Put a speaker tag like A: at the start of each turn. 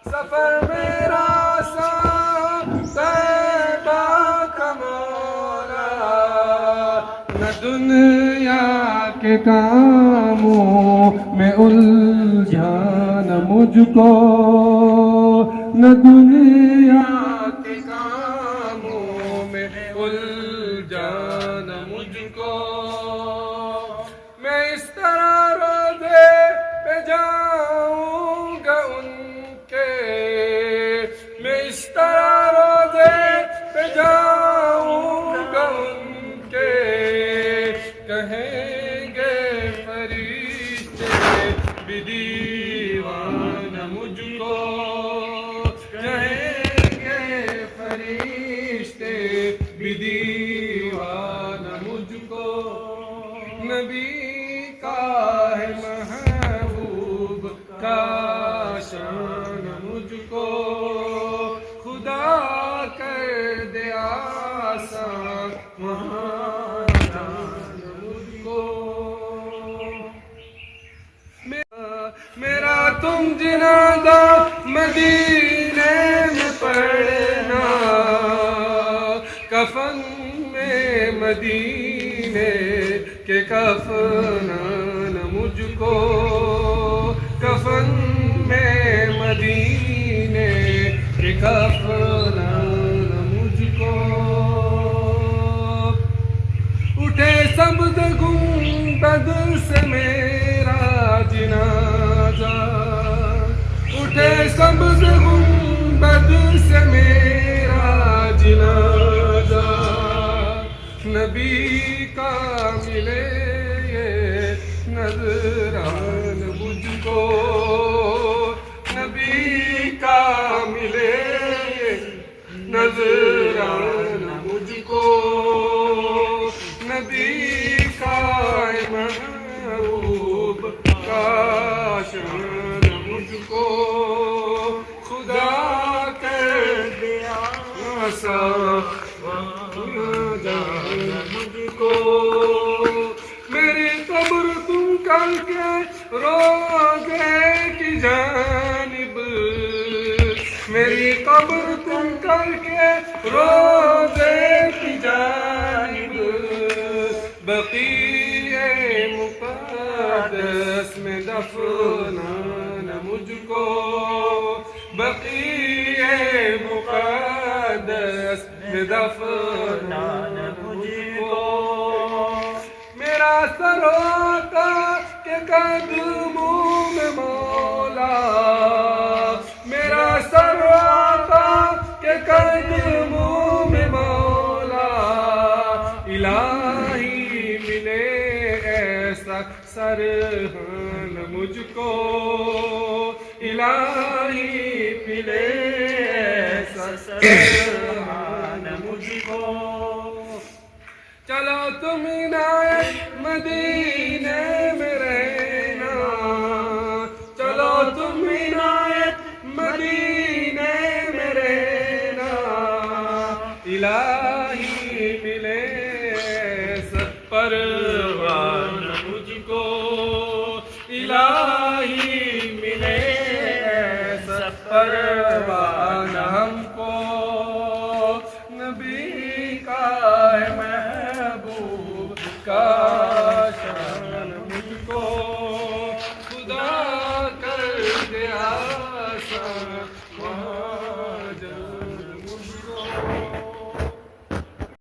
A: سفر میرا طیبہ کا مولا، نہ دنیا کے کاموں میں الجھانا مجھ کو، نہ دنیا کے کاموں میں الجھانا مجھ کو۔ میں اس طرح روزے پہ جاؤں گا ان کے، میں اس طرح روزے پہ جاؤں گا ان کے، کہیں گے فرشتے بھی دیوانہ مجھ کو، کہیں گے فرشتے بھی دیوانہ مجھ کو۔ نبی کا ہے محبوب کا شان مجھ کو، خدا کر دے آسان وہاں جان مجھ کو۔ میرا تم جنازہ مدینے میں پڑھنا، کفن میں مدینے کہ کفنانا مجھ کو، کفن میں مدینے کہ کفنانا مجھ کو۔ اٹھے سبز گنبد سے میرا جنازہ، اٹھے سبز گنبد سے میرا جنازہ، نبی کا ملے یہ نذران مجھ کو، نبی کا ملے یہ نذران مجھ کو، نبی کا محبوب کا شان مجھ کو، خدا کر دیا آسان مجھ کو۔ میری قبر تم کر کے روزے کی جانب، میری قبر تم کر کے روزے کی جانب، بقیع مقدس میں دفنانا مجھ کو، بقیع مقدس میں دفنانا مجھ کو۔ میرا سر آقا کے قدموں میں مولا، میرا سر آقا کے قدموں میں مولا، الہی ملے ایسا سرہان مجھ کو، الہی ملے ایسا سرہان مجھ کو۔ چلو تم عنایت مدینے میں رہنا، چلو تم عنایت مدینے میں رہنا، الہی ملے سب پروان مجھ کو، الہی ملے سب پروان